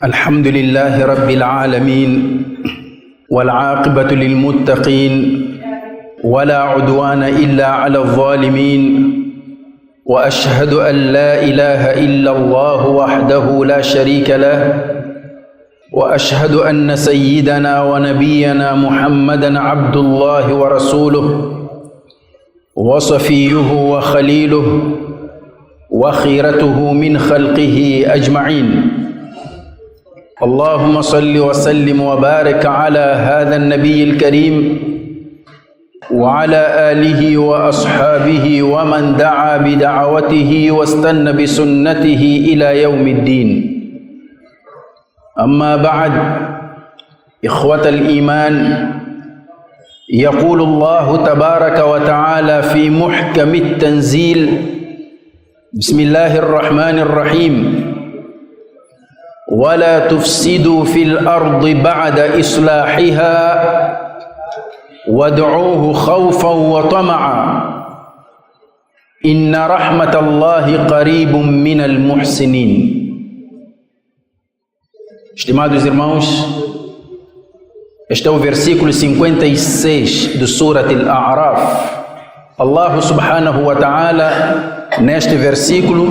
الحمد لله رب العالمين والعاقبة للمتقين ولا عدوان إلا على الظالمين وأشهد أن لا إله إلا الله وحده لا شريك له وأشهد أن سيدنا ونبينا محمدا عبد الله ورسوله وصفيه وخليله وخيرته من خلقه أجمعين. اللهم صل وسلم وبارك على هذا النبي الكريم وعلى آله وأصحابه ومن دعا بدعوته واستنى بسنته إلى يوم الدين. أما بعد، إخوة الإيمان، يقول الله تبارك وتعالى في محكم التنزيل: بسم الله الرحمن الرحيم: ولا تفسدوا في الأرض بعد إصلاحها وادعوه خوفا وطمعا إن رحمة الله قريب من المحسنين. Estimados irmãos, este é o versículo 56 do Surat Al-A'raf. Allah subhanahu wa ta'ala, neste versículo,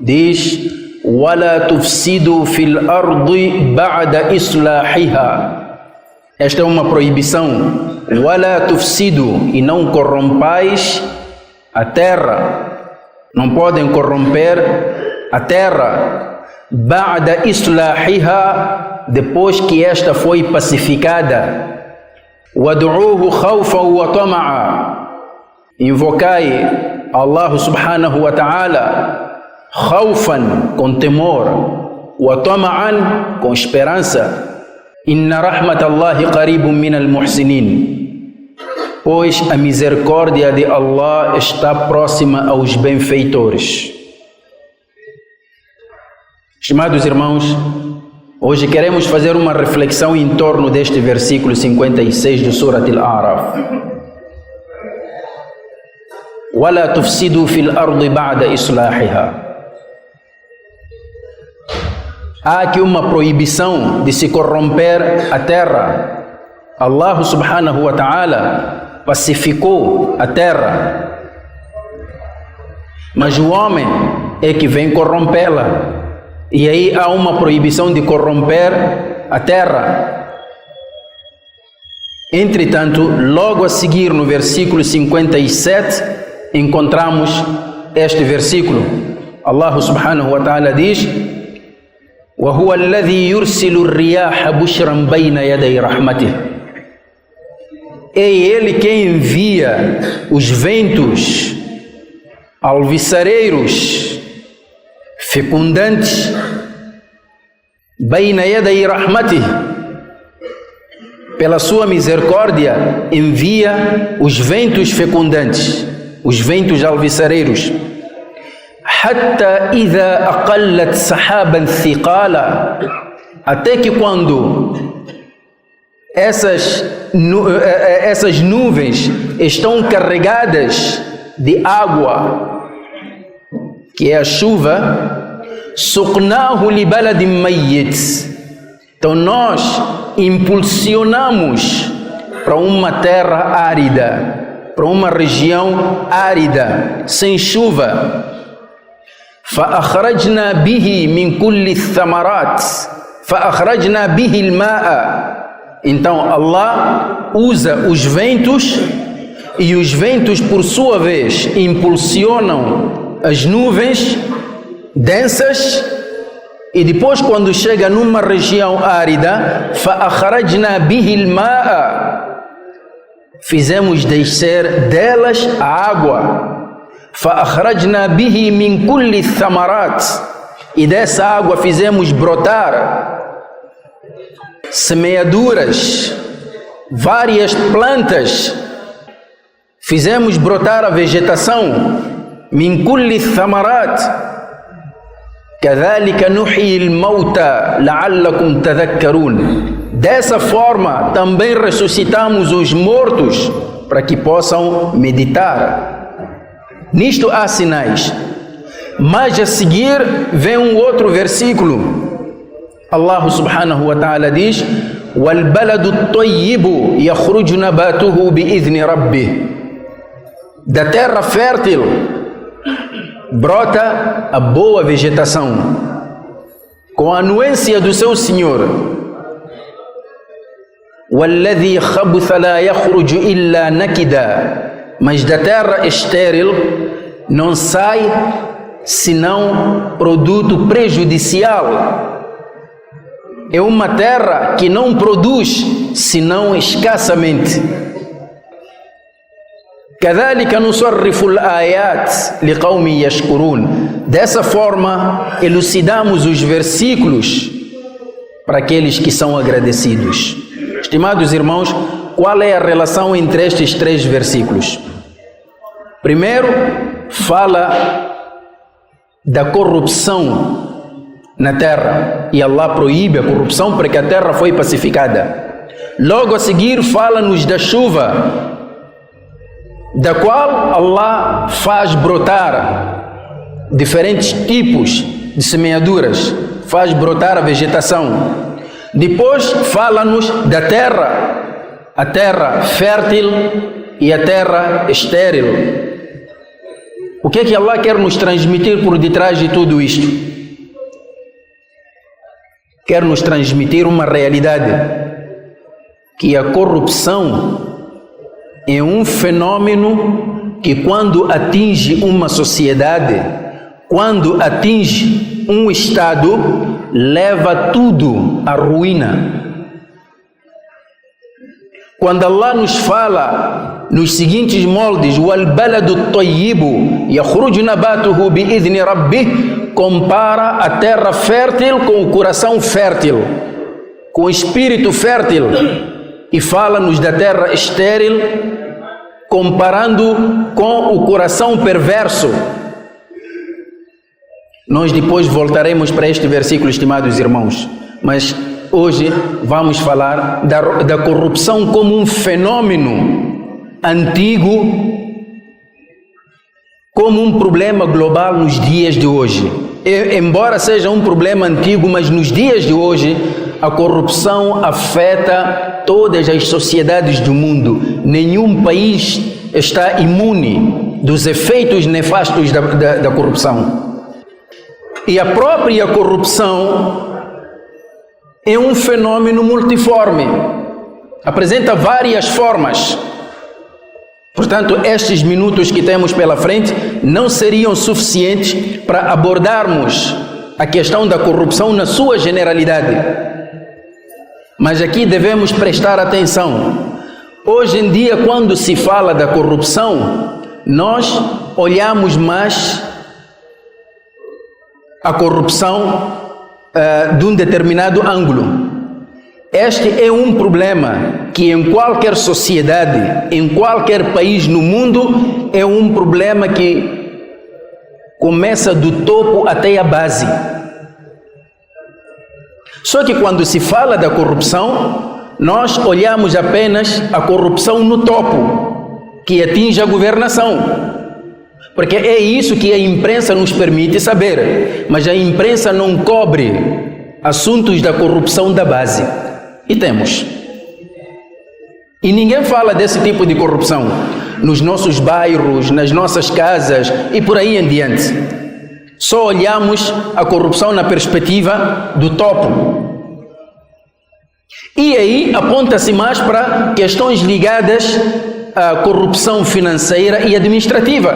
diz: وَلَا تُفْسِدُوا فِي الْأَرْضِ بَعْدَ إِصْلَاحِهَا. Esta é uma proibição. وَلَا تُفْسِدُوا, e não corrompais a terra. Não podem corromper a terra. بَعْدَ إِصْلَاحِهَا, depois que esta foi pacificada. وَادْعُوهُ خَوْفًا وَطَمَعًا. Invocai Allah subhanahu wa ta'ala khawfan, com temor, wa tama'an, com esperança. Inna rahmatallahi qaribun minal muhsinin, pois a misericórdia de Allah está próxima aos benfeitores. Estimados irmãos, hoje queremos fazer uma reflexão em torno deste versículo 56 do Surat Al-A'raf. وَلَا تُفْسِدُوا فِي الْأَرْضِ بَعْدَ إِصْلَاحِهَا. Há aqui uma proibição de se corromper a terra. Allah subhanahu wa ta'ala pacificou a terra, mas o homem é que vem corrompê-la. E aí há uma proibição de corromper a terra. Entretanto, logo a seguir no versículo 57, encontramos este versículo. Allah subhanahu wa ta'ala diz: وَهُوَ الَّذِي يُرْسِلُ الرِّيَاحَ بُشْرًا بَيْنَ يَدَيْ رَحْمَتِهِ. É Ele quem envia os ventos alviçareiros, fecundantes, بَيْنَ يَدَيْ رَحْمَتِهِ, pela sua misericórdia envia os ventos fecundantes, os ventos alviçareiros. حتى إذا أقلت سحابا ثقالا, até que quando essas nuvens estão carregadas de água, que é a chuva, سقناه لبلد ميت, então nós impulsionamos para uma terra árida, para uma região árida, sem chuva. فأخرجنا به من كل الثمرات فأخرجنا به الماء. Então Allah usa os ventos, e os ventos por sua vez impulsionam as nuvens densas, e depois quando chega numa região árida, فأخرجنا به الماء, fizemos descer delas a água. فأخرجنا به من كل الثمرات, e dessa água fizemos brotar semeaduras, várias plantas, fizemos brotar a vegetação. من كل الثمرات كذلك نحيي الموتى لعلكم تذكرون. Dessa forma também ressuscitamos os mortos para que possam meditar. Nisto há sinais. Mas a seguir vem um outro versículo. Allah subhanahu wa ta'ala diz: وَالْبَلَدُ الطَّيِّبُ يَخْرُجُ نَبَاتُهُ بِإِذْنِ رَبِّهِ. Da terra fértil brota a boa vegetação com a anuência do seu Senhor. وَالَّذِي خَبُثَ لَا يَخْرُجُ إِلَّا نَكِدًا. Mas da terra estéril não sai senão produto prejudicial. É uma terra que não produz senão escassamente. كَذَلِكَ نُصَرِّفُ الْآيَاتِ لِقَوْمٍ يَشْكُرُونَ. Dessa forma, elucidamos os versículos para aqueles que são agradecidos. Estimados irmãos, qual é a relação entre estes 3 versículos? Primeiro, fala da corrupção na terra, e Allah proíbe a corrupção porque a terra foi pacificada. Logo a seguir, fala-nos da chuva, da qual Allah faz brotar diferentes tipos de semeaduras, faz brotar a vegetação. Depois fala-nos da terra, a terra fértil e a terra estéril. O que é que Allah quer nos transmitir por detrás de tudo isto? Quer nos transmitir uma realidade, que a corrupção é um fenômeno que, quando atinge uma sociedade, quando atinge um estado, leva tudo à ruína. Quando Allah nos fala nos seguintes moldes: وَالْبَلَدُ الطَّيِّبُ يَخْرُجُ نَبَاتُهُ بِإِذْنِ رَبِّهِ, compara a terra fértil com o coração fértil, com o espírito fértil, e fala-nos da terra estéril, comparando com o coração perverso. Nós depois voltaremos para este versículo, estimados irmãos, mas hoje vamos falar da corrupção como um fenômeno antigo, como um problema global nos dias de hoje. Embora seja um problema antigo, mas nos dias de hoje a corrupção afeta todas as sociedades do mundo. Nenhum país está imune dos efeitos nefastos da corrupção. E a própria corrupção é um fenômeno multiforme, apresenta várias formas. Portanto, estes minutos que temos pela frente não seriam suficientes para abordarmos a questão da corrupção na sua generalidade. Mas aqui devemos prestar atenção. Hoje em dia, quando se fala da corrupção, nós olhamos mais a corrupção de um determinado ângulo. Este é um problema que em qualquer sociedade, em qualquer país no mundo, é um problema que começa do topo até a base. Só que quando se fala da corrupção, nós olhamos apenas a corrupção no topo, que atinge a governação. Porque é isso que a imprensa nos permite saber, mas a imprensa não cobre assuntos da corrupção da base. E temos. E ninguém fala desse tipo de corrupção nos nossos bairros, nas nossas casas e por aí em diante. Só olhamos a corrupção na perspectiva do topo. E aí aponta-se mais para questões ligadas à corrupção financeira e administrativa.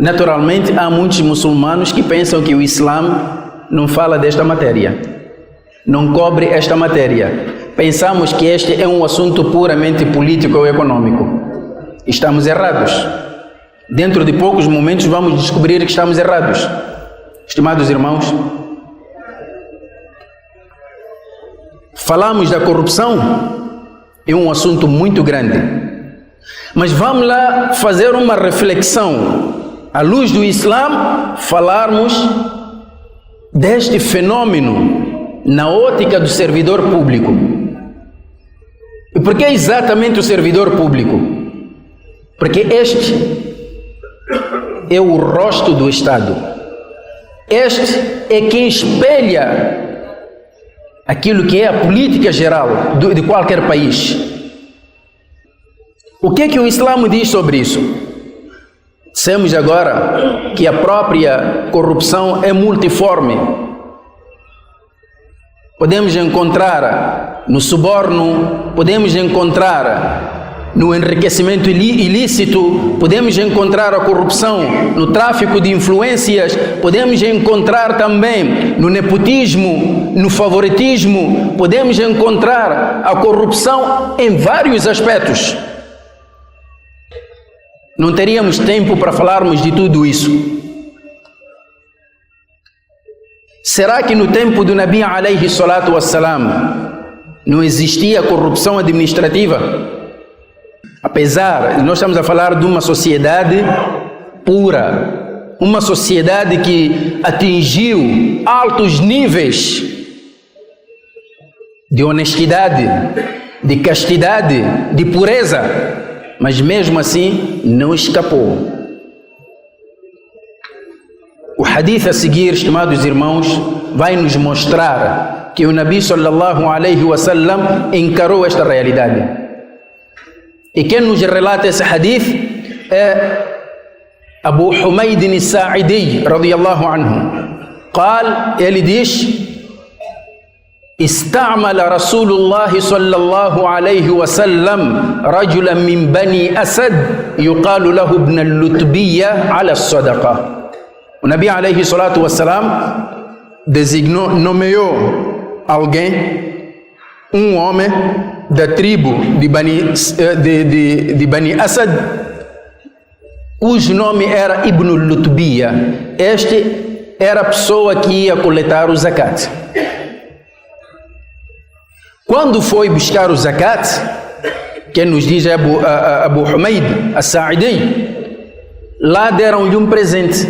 Naturalmente, há muitos muçulmanos que pensam que o Islã não fala desta matéria, não cobre esta matéria. Pensamos que este é um assunto puramente político ou econômico. Estamos errados. Dentro de poucos momentos vamos descobrir que estamos errados. Estimados irmãos, falamos da corrupção, é um assunto muito grande. Mas vamos lá fazer uma reflexão. À luz do Islã, falarmos deste fenômeno na ótica do servidor público. E por que exatamente o servidor público? Porque este é o rosto do Estado. Este é quem espelha aquilo que é a política geral de qualquer país. O que é que o Islã diz sobre isso? Dissemos agora que a própria corrupção é multiforme. Podemos encontrar no suborno, podemos encontrar no enriquecimento ilícito, podemos encontrar a corrupção no tráfico de influências, podemos encontrar também no nepotismo, no favoritismo, podemos encontrar a corrupção em vários aspectos. Não teríamos tempo para falarmos de tudo isso. Será que no tempo do Nabi alayhi salatu wassalam não existia corrupção administrativa? Apesar, nós estamos a falar de uma sociedade pura, uma sociedade que atingiu altos níveis de honestidade, de castidade, de pureza, mas mesmo assim não escapou. O hadith a seguir, estimados irmãos, vai nos mostrar que o Nabi sallallahu alaihi wasallam encarou esta realidade. E quem nos relata esse hadith é Abu Humayd al-Sa'idi radiyallahu anhu. Ele diz: استعمل رسول الله صلى الله عليه وسلم رجلا من بني أسد يقال له ابن اللتبية على الصدقة. O Nabi alayhi salatu wassalam nomeou alguém, um homem da tribo de Bani Asad, cujo nome era Ibn Lutbiya. Este era a pessoa que ia coletar o zakat. Quando foi buscar o zakat, quem nos diz é Abu Humayd al-Sa'idi, lá deram-lhe um presente.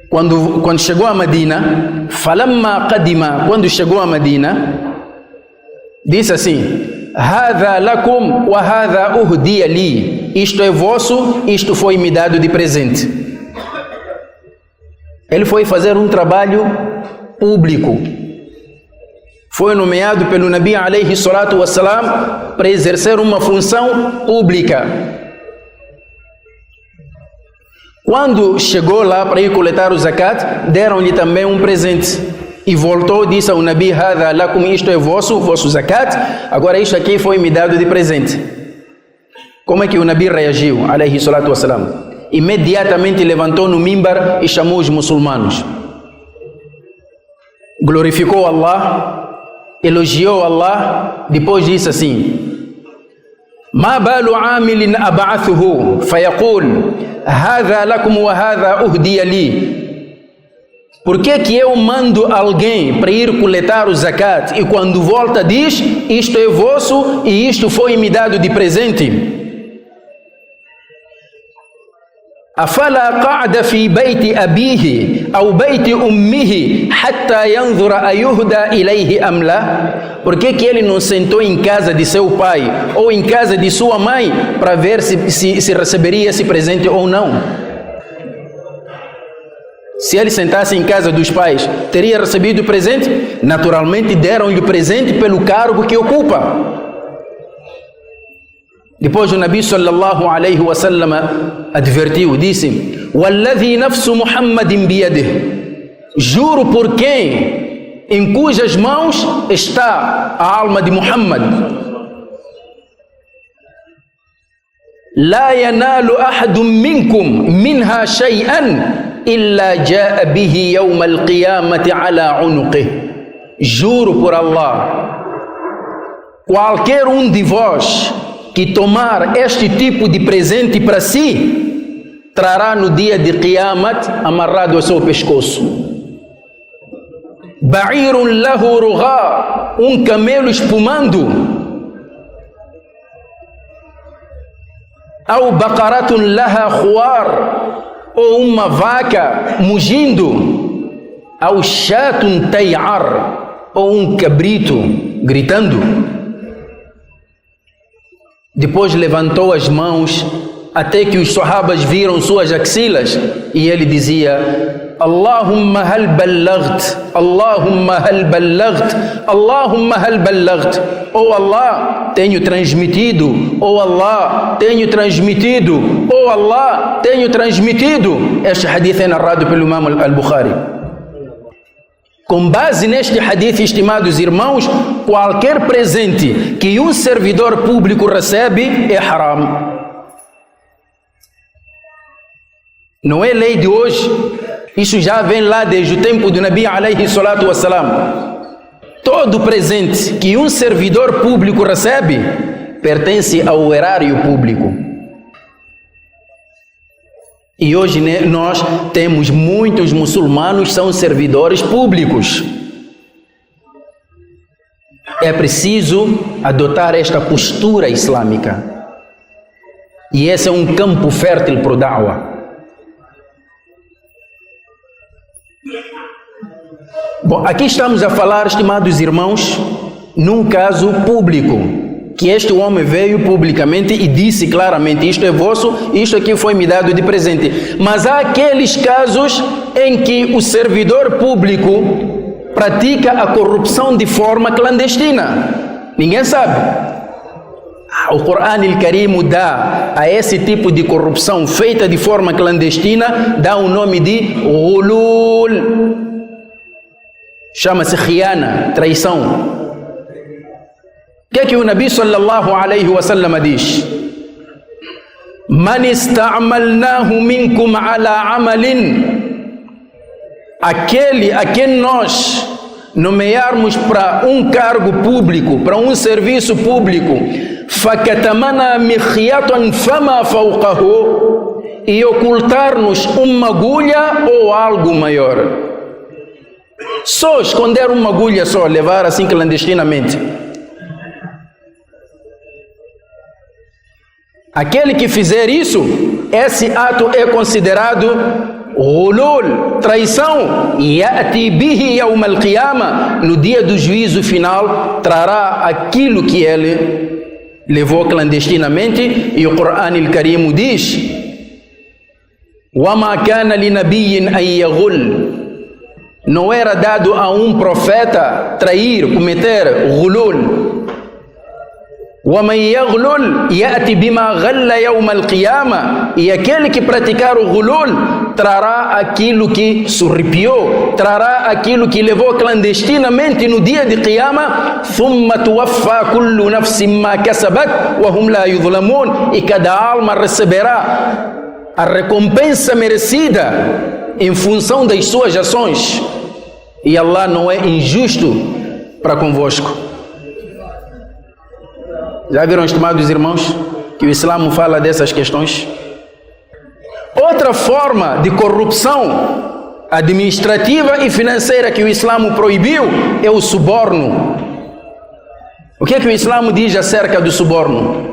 Quando chegou a Medina, falamma qadima, quando chegou a Medina, disse assim: hadha lakum wa hadha uhdiya li. Isto é vosso, isto foi me dado de presente. Ele foi fazer um trabalho público. Foi nomeado pelo Nabi alayhi salatu wassalam para exercer uma função pública. Quando chegou lá para ir coletar o zakat, deram-lhe também um presente. E voltou, disse ao Nabi: hadha lakum, isto é vosso zakat, agora isto aqui foi me dado de presente. Como é que o Nabi reagiu, alayhi salatu wassalam? Imediatamente levantou no mimbar e chamou os muçulmanos. Glorificou Allah, elogiou Allah, depois disse assim: ma balu amilin ab'athuhu fayaqul hadha lakum wa hadha uhdiya li. Por que eu mando alguém para ir coletar o zakat e quando volta diz: isto é vosso e isto foi me dado de presente? أفلا قعد في بيت أبيه أو بيت أمه حتى ينظر أيهدى إليه أم لا? Por que ele não sentou em casa de seu pai ou em casa de sua mãe para ver se receberia esse presente ou não? Se ele sentasse em casa dos pais, teria recebido o presente? Naturalmente deram-lhe o presente pelo cargo que ocupa. Depois o Nabi sallallahu alaihi wasallam advertiu, disse: Walladhi nafsu Muhammadin biyadih. Juro por quem em cujas mãos está a alma de Muhammad. La yanalu ahadun minkum minha shay'an illa jaa bihi yawm al-qiyamati ala unuqih. Juro por Allah, qualquer um de vós que tomar este tipo de presente para si, trará no dia de Qiyamat amarrado ao seu pescoço. Ba'irun lahu rugha, um camelo espumando. Ou baqaratun laha khuar, ou uma vaca mugindo. Ou shatun tay'ar, ou um cabrito gritando. Depois levantou as mãos até que os sahabas viram suas axilas e ele dizia: Allahumma hal ballaght, Allahumma hal ballaght, Allahumma hal ballaght. Oh Allah, tenho transmitido, oh Allah, tenho transmitido, oh Allah, tenho transmitido. Este hadith é narrado pelo Imam al-Bukhari. Com base neste hadith, estimados irmãos, qualquer presente que um servidor público recebe é haram. Não é lei de hoje, isso já vem lá desde o tempo do Nabi alayhi salatu wassalam. Todo presente que um servidor público recebe pertence ao erário público. E hoje nós temos muitos muçulmanos que são servidores públicos. É preciso adotar esta postura islâmica. E esse é um campo fértil para o da'wah. Bom, aqui estamos a falar, estimados irmãos, num caso público, que este homem veio publicamente e disse claramente: isto é vosso, isto aqui foi me dado de presente. Mas há aqueles casos em que o servidor público pratica a corrupção de forma clandestina. Ninguém sabe. O Corão al-Karim dá a esse tipo de corrupção feita de forma clandestina, dá o nome de ghulul. Chama-se khiyana, traição. O que é que o Nabi sallallahu alayhi wa sallam diz? Man ista'malnahu minkum ala amalin. Aquele a quem nós nomearmos para um cargo público, para um serviço público, fakatamana mikhyatan fama fawqahu, e ocultar-nos uma agulha ou algo maior. Só esconder uma agulha, só levar assim clandestinamente. Aquele que fizer isso, esse ato é considerado ghulul, traição. Ya'ti bihi yawm al-qiyamah, no dia do juízo final, trará aquilo que ele levou clandestinamente. E o Corão al-Karim diz: وَمَا كَانَ لِنَبِيٍّ أَن يَغُلَّ. Não era dado a um profeta trair, cometer ghulul. وَمَنْ يَغْلُلْ يَأْتِ بِمَا غَلَّ يَوْمَ الْقِيَامَةِ. E aquele que praticar o ghulul trará aquilo que surrupiou, trará aquilo que levou clandestinamente no dia de Qiyamah. ثُمَّ تُوَفَّى كُلُّ نَفْسٍ مَا كَسَبَتْ وَهُمْ لَا يُظْلَمُونَ. E cada alma receberá a recompensa merecida em função das suas ações, e Allah não é injusto para convosco. Já viram, estimados irmãos, que o Islã fala dessas questões? Outra forma de corrupção administrativa e financeira que o Islã proibiu é o suborno. O que é que o Islã diz acerca do suborno?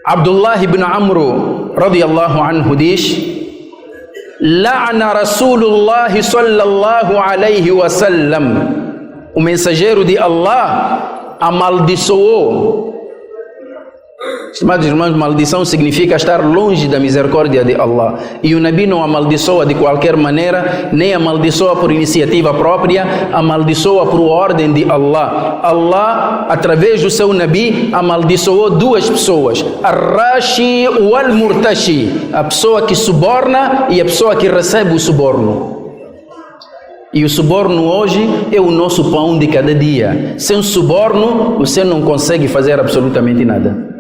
Abdullah ibn Amr radiyallahu anhu diz: La'na Rasulullah sallallahu alayhi wa sallam. O mensageiro de Allah amaldiçoou. Estimados irmãos, maldição significa estar longe da misericórdia de Allah. E o Nabi não amaldiçoa de qualquer maneira, nem amaldiçoa por iniciativa própria, amaldiçoa por ordem de Allah. Allah, através do seu Nabi, amaldiçoou duas pessoas: Ar-Rashi wal-Murtashi, a pessoa que suborna e a pessoa que recebe o suborno. E o suborno hoje é o nosso pão de cada dia. Sem suborno, você não consegue fazer absolutamente nada.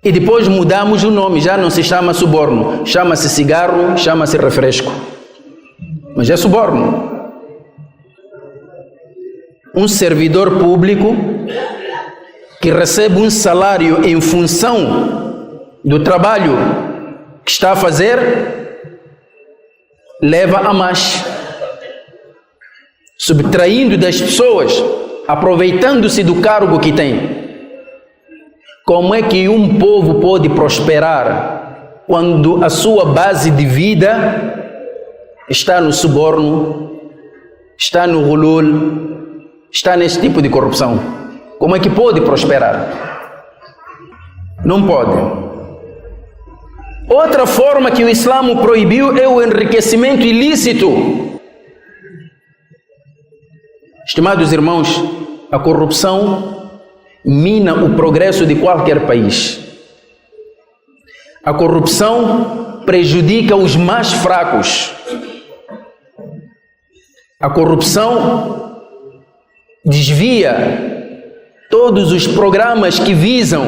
E depois mudamos o nome, já não se chama suborno, chama-se cigarro, chama-se refresco. Mas é suborno. Um servidor público que recebe um salário em função do trabalho que está a fazer, leva a mais, subtraindo das pessoas, aproveitando-se do cargo que tem. Como é que um povo pode prosperar quando a sua base de vida está no suborno, está no ghulul, está nesse tipo de corrupção? Como é que pode prosperar? Não pode. Outra forma que o Islã proibiu é o enriquecimento ilícito. Estimados irmãos, a corrupção mina o progresso de qualquer país. A corrupção prejudica os mais fracos. A corrupção desvia todos os programas que visam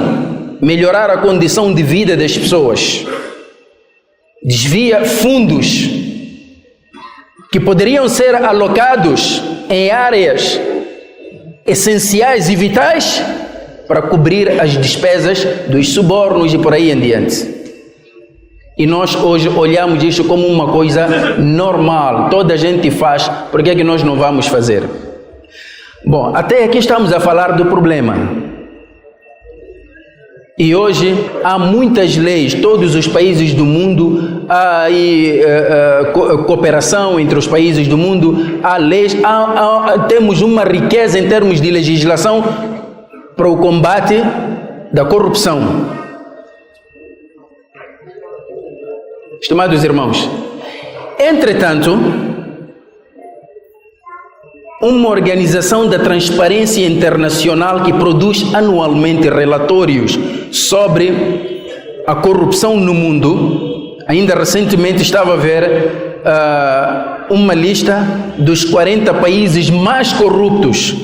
melhorar a condição de vida das pessoas. Desvia fundos que poderiam ser alocados em áreas essenciais e vitais para cobrir as despesas dos subornos e por aí em diante. E nós hoje olhamos isso como uma coisa normal, toda a gente faz, por que é que nós não vamos fazer? Bom, até aqui estamos a falar do problema. E hoje há muitas leis, todos os países do mundo, há cooperação entre os países do mundo, há leis, temos uma riqueza em termos de legislação para o combate da corrupção. Estimados irmãos, entretanto, uma organização da Transparência Internacional que produz anualmente relatórios sobre a corrupção no mundo, ainda recentemente estava a ver uma lista dos 40 países mais corruptos.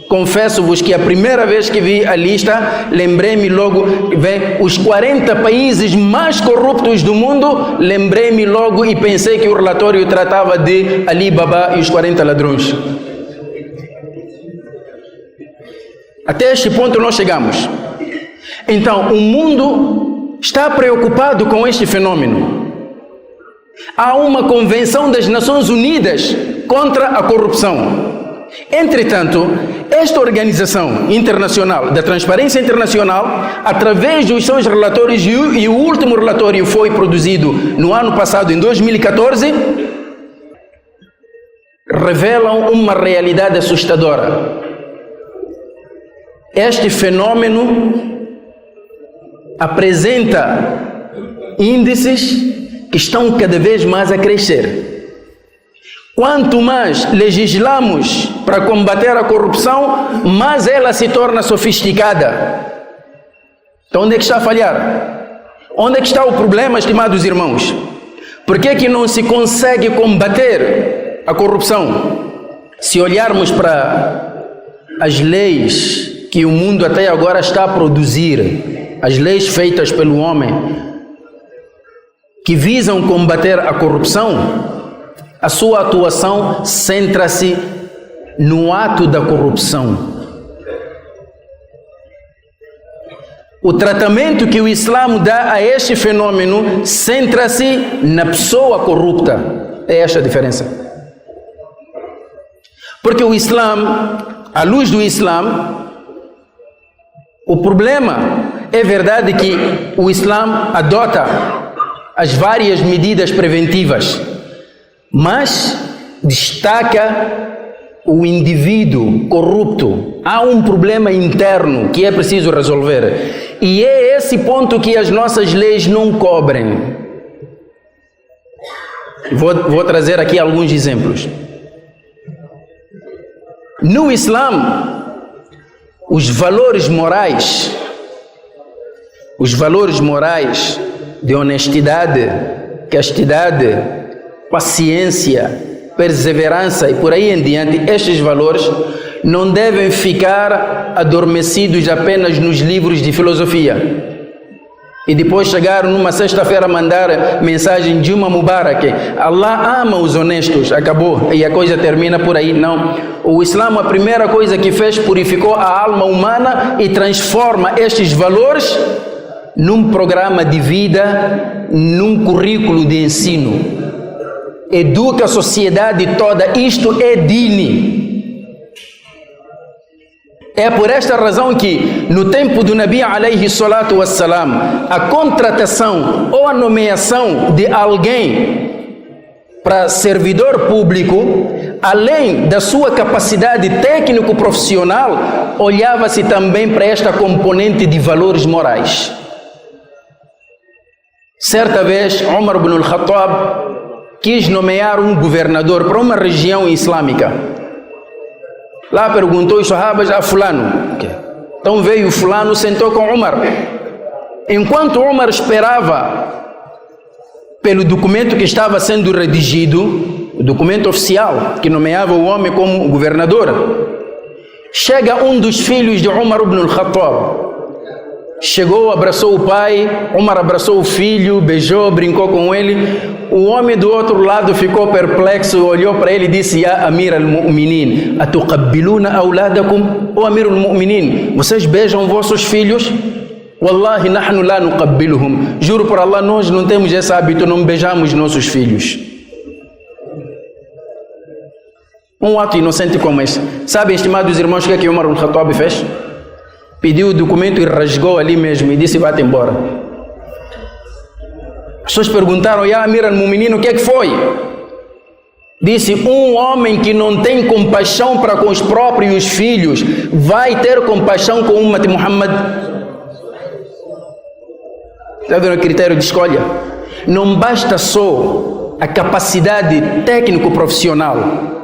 Confesso-vos que a primeira vez que vi a lista, lembrei-me logo, os 40 países mais corruptos do mundo, lembrei-me logo e pensei que o relatório tratava de Ali Baba e os 40 ladrões. Até este ponto nós chegamos. Então, o mundo está preocupado com este fenômeno. Há uma convenção das Nações Unidas contra a corrupção. Entretanto, esta organização internacional, da Transparência Internacional, através dos seus relatórios, e o último relatório foi produzido no ano passado, em 2014, revelam uma realidade assustadora. Este fenômeno apresenta índices que estão cada vez mais a crescer. Quanto mais legislamos para combater a corrupção, mais ela se torna sofisticada. Então onde é que está a falhar? Onde é que está o problema, estimados irmãos? Por que é que não se consegue combater a corrupção? Se olharmos para as leis que o mundo até agora está a produzir, as leis feitas pelo homem, que visam combater a corrupção, a sua atuação centra-se no ato da corrupção. O tratamento que o Islã dá a este fenômeno centra-se na pessoa corrupta. É esta a diferença. Porque o Islã, à luz do Islã, o problema é verdade que o Islã adota as várias medidas preventivas, mas destaca o indivíduo corrupto. Há um problema interno que é preciso resolver. E é esse ponto que as nossas leis não cobrem. Vou trazer aqui alguns exemplos. No Islã, os valores morais de honestidade, castidade, paciência, perseverança e por aí em diante, estes valores não devem ficar adormecidos apenas nos livros de filosofia e depois chegar numa sexta-feira a mandar mensagem de uma Mubarak: Allah ama os honestos, acabou, e a coisa termina por aí. Não, o Islã, a primeira coisa que fez, purificou a alma humana e transforma estes valores num programa de vida, num currículo de ensino. Educa a sociedade toda. Isto é dini. É por esta razão que no tempo do Nabi alayhi salatu wassalam, a contratação ou a nomeação de alguém para servidor público, além da sua capacidade técnico-profissional, olhava-se também para esta componente de valores morais. Certa vez, Umar ibn al-Khattab quis nomear um governador para uma região islâmica. Lá perguntou os sahabas a fulano. Então veio o fulano, sentou com Umar. Enquanto Umar esperava pelo documento que estava sendo redigido, o documento oficial que nomeava o homem como governador, chega um dos filhos de Umar ibn al-Khattab. Chegou, abraçou o pai, Umar abraçou o filho, beijou, brincou com ele. O homem do outro lado ficou perplexo, olhou para ele e disse: Ya Amir al-Mu'minin, atuqabbiluna awladakum? O Amir al-Mu'minin, vocês beijam vossos filhos? Wallahi nahnu la nuqabbiluhum. Juro por Allah, nós não temos esse hábito, não beijamos nossos filhos. Um ato inocente como esse. Sabem, estimados irmãos, o que Umar ibn Khattab fez? Pediu o documento e rasgou ali mesmo e disse: vá-te embora. As pessoas perguntaram: Ya Amir al-Mu'minin, o que é que foi? Disse: um homem que não tem compaixão para com os próprios filhos vai ter compaixão com o Ummat Muhammad? Está vendo o critério de escolha? Não basta só a capacidade técnico-profissional.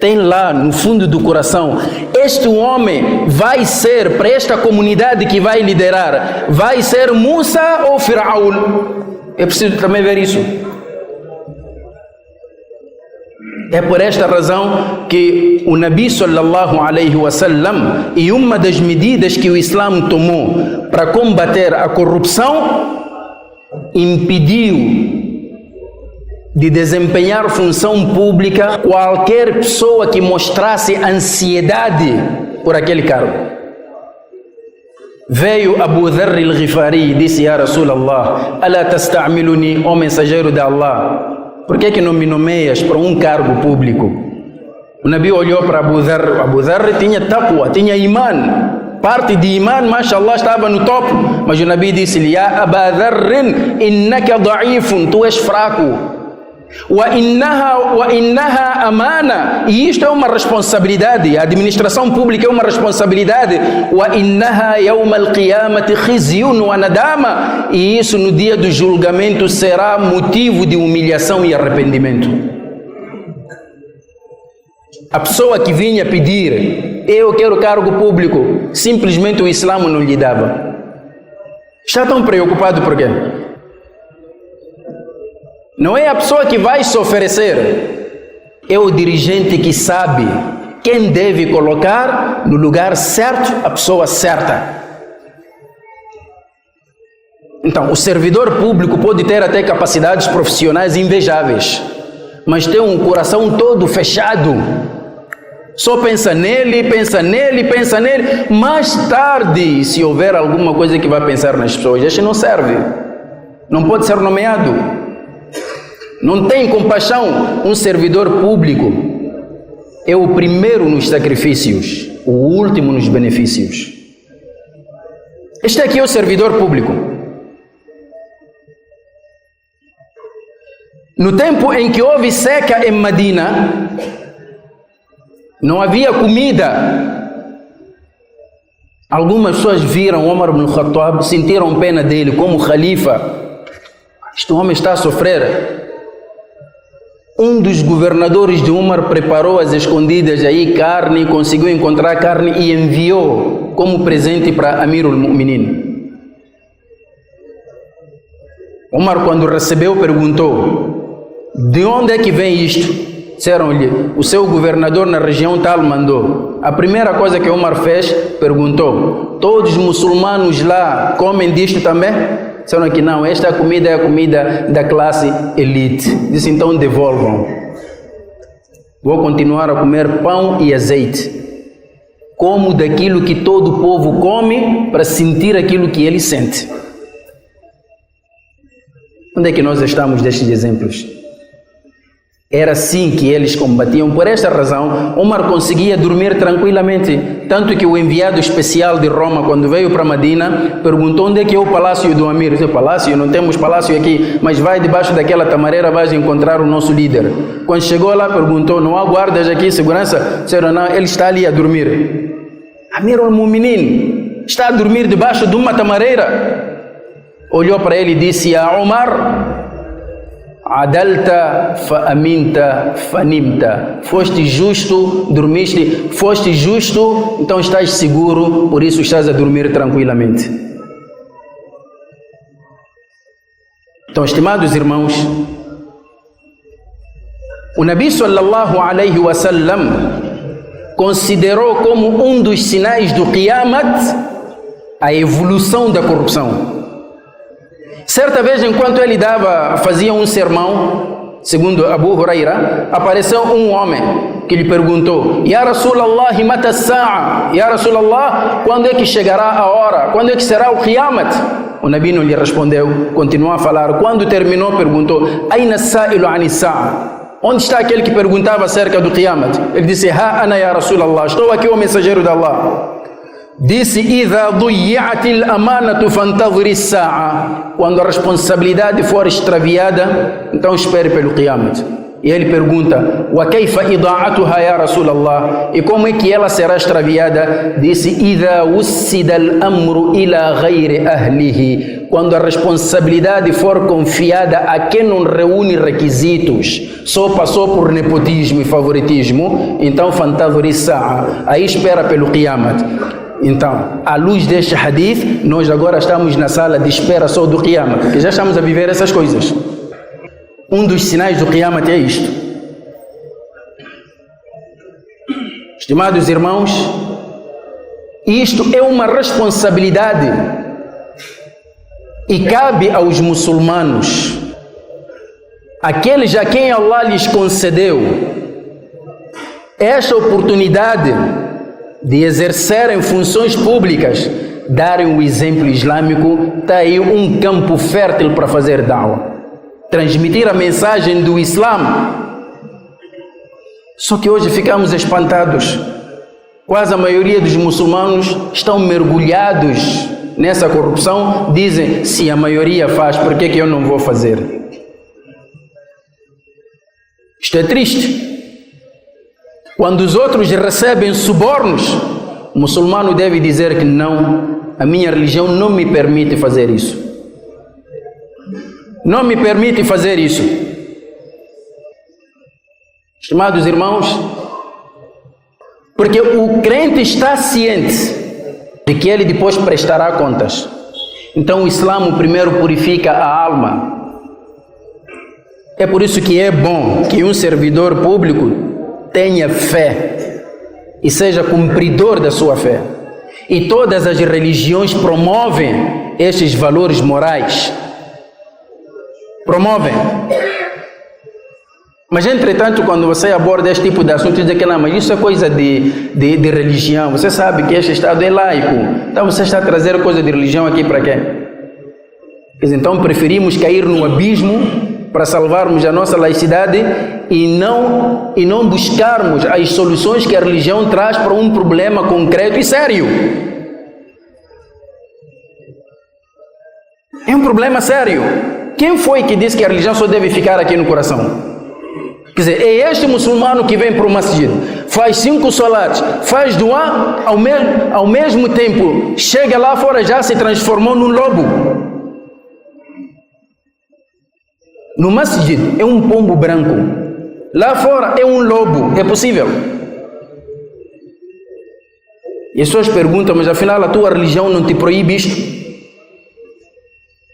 Tem lá no fundo do coração: este homem vai ser, para esta comunidade que vai liderar, vai ser Musa ou Firaun? É preciso também ver isso. É por esta razão que o Nabi sallallahu alaihi wasallam, e uma das medidas que o Islã tomou para combater a corrupção, impediu de desempenhar função pública qualquer pessoa que mostrasse ansiedade por aquele cargo. Veio Abu Dharr al-Ghifari e disse: Ya Rasulallah, ala tasta'miluni, ó mensageiro de Allah, por que não me nomeias para um cargo público? O Nabi olhou para Abu Dharr. Abu Dharr tinha taqwa, tinha iman, parte de iman, mashallah, estava no topo. Mas o Nabi disse-lhe: Ya Abu Dharr, innaka da'ifun, tu és fraco. Wa innaha amana, e isto é uma responsabilidade. A administração pública é uma responsabilidade. Wa innaha yawm al-qiyamati khizyun wa nadama, e isso no dia do julgamento será motivo de humilhação e arrependimento. A pessoa que vinha pedir: eu quero cargo público, simplesmente o Islã não lhe dava. Está tão preocupado por quê? Não é a pessoa que vai se oferecer, é o dirigente que sabe quem deve colocar no lugar certo a pessoa certa. Então, o servidor público pode ter até capacidades profissionais invejáveis, mas tem um coração todo fechado. Só pensa nele, pensa nele, pensa nele. Mais tarde, se houver alguma coisa que vai pensar nas pessoas, este não serve, não pode ser nomeado. Não tem compaixão. Um servidor público é o primeiro nos sacrifícios, o último nos benefícios. Este aqui é o servidor público. No tempo em que houve seca em Medina, não havia comida. Algumas pessoas viram Umar ibn Khattab, sentiram pena dele como khalifa. Este homem está a sofrer. Um dos governadores de Umar preparou as escondidas aí carne, conseguiu encontrar carne e enviou como presente para Amir al-Mu'minin. Umar, quando recebeu, perguntou: de onde é que vem isto? Disseram-lhe: o seu governador na região tal mandou. A primeira coisa que Umar fez, perguntou: todos os muçulmanos lá comem disto também? Disseram que não, esta comida é a comida da classe elite. Disse: então devolvam. Vou continuar a comer pão e azeite. Como daquilo que todo o povo come para sentir aquilo que ele sente. Onde é que nós estamos destes exemplos? Era assim que eles combatiam. Por esta razão, Umar conseguia dormir tranquilamente. Tanto que o enviado especial de Roma, quando veio para Medina, perguntou: onde é que é o palácio do Amir? Disse: palácio? Não temos palácio aqui, mas vai debaixo daquela tamareira, vais encontrar o nosso líder. Quando chegou lá, perguntou: não há guardas aqui, segurança? Disseram: não, ele está ali a dormir. Amir al-Mu'minin está a dormir debaixo de uma tamareira. olhou para ele e disse: Ya Umar, adalta fa aminta fa nimta. Foste justo, dormiste, foste justo, então estás seguro, por isso estás a dormir tranquilamente. Então, estimados irmãos, o Nabi sallallahu alaihi wasallam considerou como um dos sinais do Qiyamat a evolução da corrupção. Certa vez, enquanto ele fazia um sermão, segundo Abu Huraira, apareceu um homem que lhe perguntou: Ya Rasulallah, mata as-sa'a? Ya Rasulallah, quando é que chegará a hora? Quando é que será o Qiyamat? O Nabi não lhe respondeu, continuou a falar. Quando terminou, perguntou: Aina as-sa'ilu ani as-sa'a? Onde está aquele que perguntava acerca do Qiyamat? Ele disse: Ha ana ya Rasulallah, estou aqui, o mensageiro de Allah. Disse: Idha duyi'atil amanatu fantadhiri as-sa'a. Quando a responsabilidade for extraviada, então espere pelo Qiyamat. E ele pergunta: Wa kayfa ida'atuha ya Rasulallah? E como é que ela será extraviada? Disse: Idha wussida al-amru ila ghayri ahlihi. Quando a responsabilidade for confiada a quem não reúne requisitos, só passou por nepotismo e favoritismo, então fantadhiri as-sa'a. Aí espera pelo Qiyamat. Então, à luz deste hadith, nós agora estamos na sala de espera só do Qiyamat, porque já estamos a viver essas coisas. Um dos sinais do Qiyamat é isto. Estimados irmãos, isto é uma responsabilidade e cabe aos muçulmanos, aqueles a quem Allah lhes concedeu esta oportunidade de exercerem funções públicas, darem o exemplo islâmico. Está aí um campo fértil para fazer da'wah, transmitir a mensagem do Islã. Só que hoje ficamos espantados. Quase a maioria dos muçulmanos estão mergulhados nessa corrupção. Dizem: se a maioria faz, por que eu não vou fazer? Isto é triste. Quando os outros recebem subornos, o muçulmano deve dizer que não, a minha religião não me permite fazer isso. Não me permite fazer isso. Estimados irmãos, porque o crente está ciente de que ele depois prestará contas. Então o Islã primeiro purifica a alma. É por isso que é bom que um servidor público tenha fé e seja cumpridor da sua fé. E todas as religiões promovem estes valores morais. Promovem. Mas, entretanto, quando você aborda este tipo de assunto, diz que não, mas isso é coisa de religião. Você sabe que este Estado é laico. Então você está a trazer coisa de religião aqui para quê? Então preferimos cair no abismo para salvarmos a nossa laicidade e não buscarmos as soluções que a religião traz para um problema concreto e sério. É um problema sério. Quem foi que disse que a religião só deve ficar aqui no coração? Quer dizer, é este muçulmano que vem para o masjid, faz 5 salats, faz dua, ao mesmo tempo chega lá fora, já se transformou num lobo. No masjid é um pombo branco, lá fora é um lobo. É possível? E as pessoas perguntam: mas afinal a tua religião não te proíbe isto?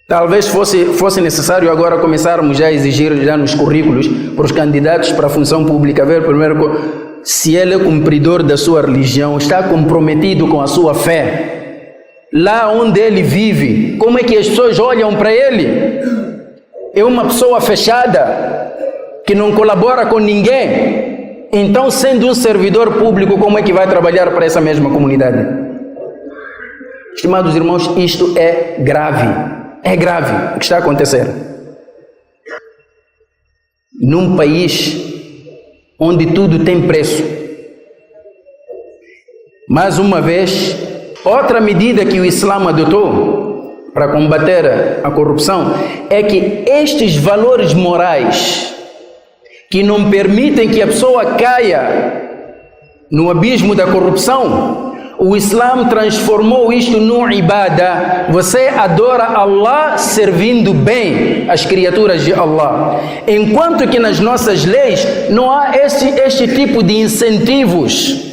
Talvez fosse necessário agora começarmos já a exigir já nos currículos para os candidatos para a função pública, ver primeiro se ele é cumpridor da sua religião, está comprometido com a sua fé. Lá onde ele vive, como é que as pessoas olham para ele? É uma pessoa fechada, que não colabora com ninguém. Então, sendo um servidor público, como é que vai trabalhar para essa mesma comunidade? Estimados irmãos, isto é grave. É grave o que está a acontecer. Num país onde tudo tem preço. Mais uma vez, outra medida que o Islã adotou para combater a corrupção é que estes valores morais que não permitem que a pessoa caia no abismo da corrupção, O Islã transformou isto num ibadah. Você adora Allah servindo bem as criaturas de Allah. Enquanto que nas nossas leis não há este tipo de incentivos.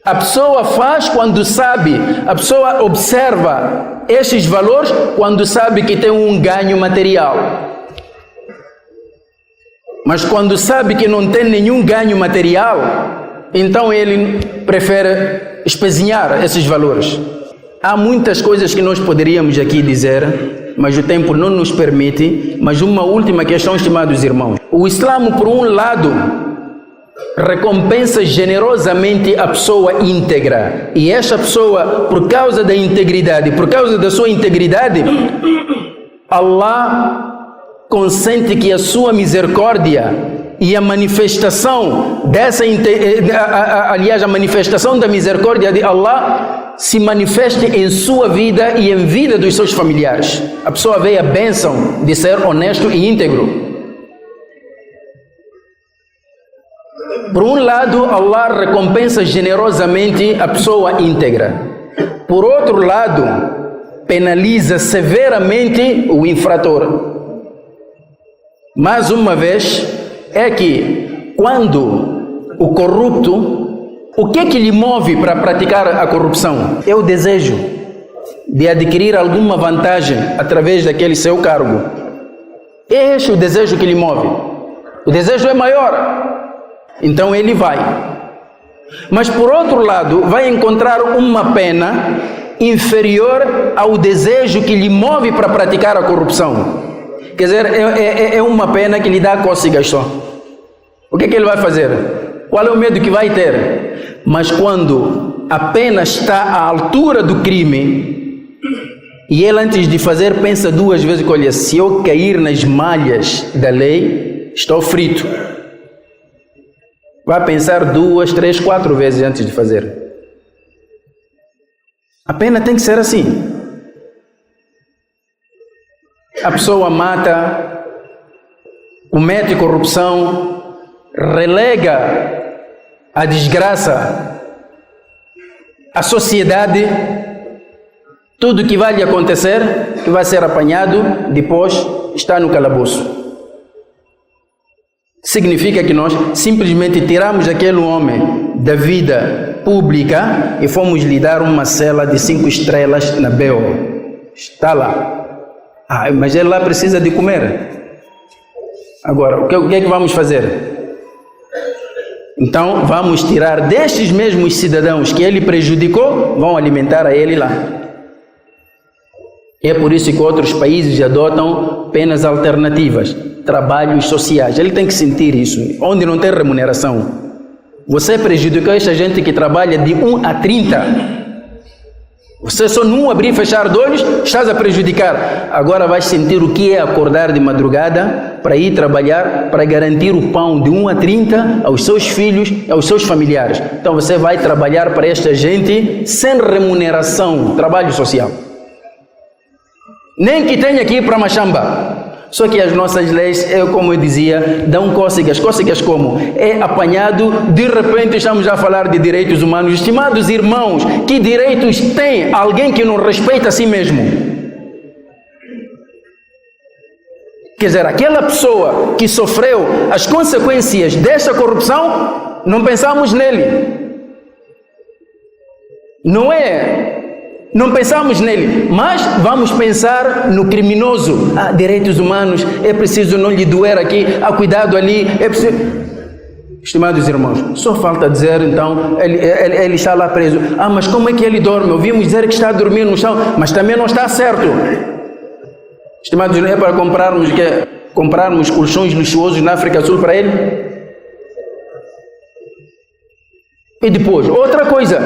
A pessoa faz quando sabe, a pessoa observa estes valores quando sabe que tem um ganho material. Mas quando sabe que não tem nenhum ganho material, então ele prefere espezinhar esses valores. Há muitas coisas que nós poderíamos aqui dizer, mas o tempo não nos permite. Mas uma última questão, estimados irmãos. O Islã, por um lado, recompensa generosamente a pessoa íntegra. E esta pessoa, por causa da integridade, por causa da sua integridade, Allah consente que a sua misericórdia e a manifestação a manifestação da misericórdia de Allah se manifeste em sua vida e em vida dos seus familiares. A pessoa vê a bênção de ser honesto e íntegro. Por um lado, Allah recompensa generosamente a pessoa íntegra. Por outro lado, penaliza severamente o infrator. Mais uma vez, é que quando o corrupto, o que é que lhe move para praticar a corrupção? É o desejo de adquirir alguma vantagem através daquele seu cargo. É este o desejo que lhe move. O desejo é maior, então ele vai. Mas por outro lado, vai encontrar uma pena inferior ao desejo que lhe move para praticar a corrupção. Quer dizer, é uma pena que lhe dá cócegas só. O que é que ele vai fazer? Qual é o medo que vai ter? Mas quando a pena está à altura do crime, e ele antes de fazer pensa duas vezes, olha, se eu cair nas malhas da lei, estou frito. Vai pensar 2, 3, 4 vezes antes de fazer. A pena tem que ser assim. A pessoa mata, comete corrupção, relega a desgraça, a sociedade, tudo que vai lhe acontecer, que vai ser apanhado, depois está no calabouço. Significa que nós simplesmente tiramos aquele homem da vida pública e fomos lhe dar uma cela de 5 estrelas na BO. Está lá. Mas ele lá precisa de comer. Agora, o que é que vamos fazer? Então, vamos tirar destes mesmos cidadãos que ele prejudicou, vão alimentar a ele lá. É por isso que outros países adotam penas alternativas, trabalhos sociais. Ele tem que sentir isso, onde não tem remuneração. Você prejudicou esta gente que trabalha de 1 a 30. Você só num abrir e fechar de olhos, estás a prejudicar. Agora vais sentir o que é acordar de madrugada para ir trabalhar, para garantir o pão de 1 a 30 aos seus filhos e aos seus familiares. Então você vai trabalhar para esta gente sem remuneração, trabalho social. Nem que tenha que ir para Machamba. Só que as nossas leis, como eu dizia, dão cócegas. Cócegas como? É apanhado, de repente estamos a falar de direitos humanos. Estimados irmãos, que direitos tem alguém que não respeita a si mesmo? Quer dizer, aquela pessoa que sofreu as consequências desta corrupção, não pensamos nele. Não pensamos nele, mas vamos pensar no criminoso. Direitos humanos, é preciso não lhe doer aqui, cuidado ali, é preciso... Estimados irmãos, só falta dizer então, ele está lá preso. Mas como é que ele dorme? Ouvimos dizer que está a dormir no chão, mas também não está certo. Estimados, não é para comprarmos colchões luxuosos na África Sul para ele? E depois, outra coisa,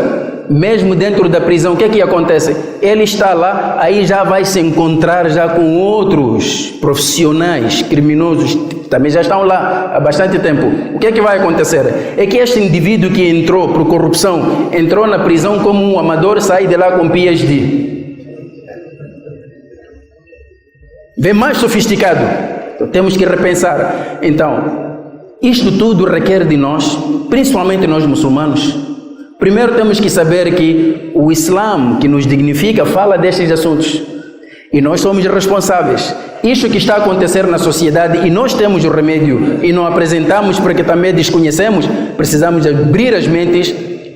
mesmo dentro da prisão, o que é que acontece? Ele está lá, aí já vai se encontrar já com outros profissionais criminosos, também já estão lá há bastante tempo. O que é que vai acontecer? É que este indivíduo que entrou por corrupção, entrou na prisão como um amador, sai de lá com PhD. Vem mais sofisticado. Então, temos que repensar. Então, isto tudo requer de nós, principalmente nós muçulmanos, Primeiro temos que saber que o Islã, que nos dignifica, fala destes assuntos. E nós somos responsáveis. Isto que está a acontecer na sociedade e nós temos o remédio e não apresentamos porque também desconhecemos, precisamos abrir as mentes,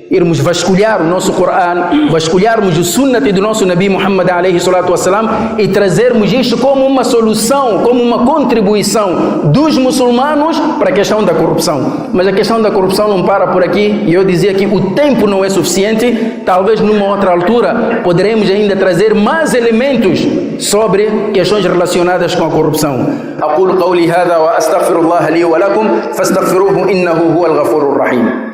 irmos vasculhar o nosso Corão, vasculharmos o Sunnat do nosso Nabi Muhammad alayhi salatu wassalam e trazermos isto como uma solução, como uma contribuição dos muçulmanos para a questão da corrupção. Mas a questão da corrupção não para por aqui, e eu dizia que o tempo não é suficiente. Talvez numa outra altura poderemos ainda trazer mais elementos sobre questões relacionadas com a corrupção. Aquulu qawli hadha wa astaghfirullah li wa lakum fastaghfiruhu innahu huwal ghafurur rahim.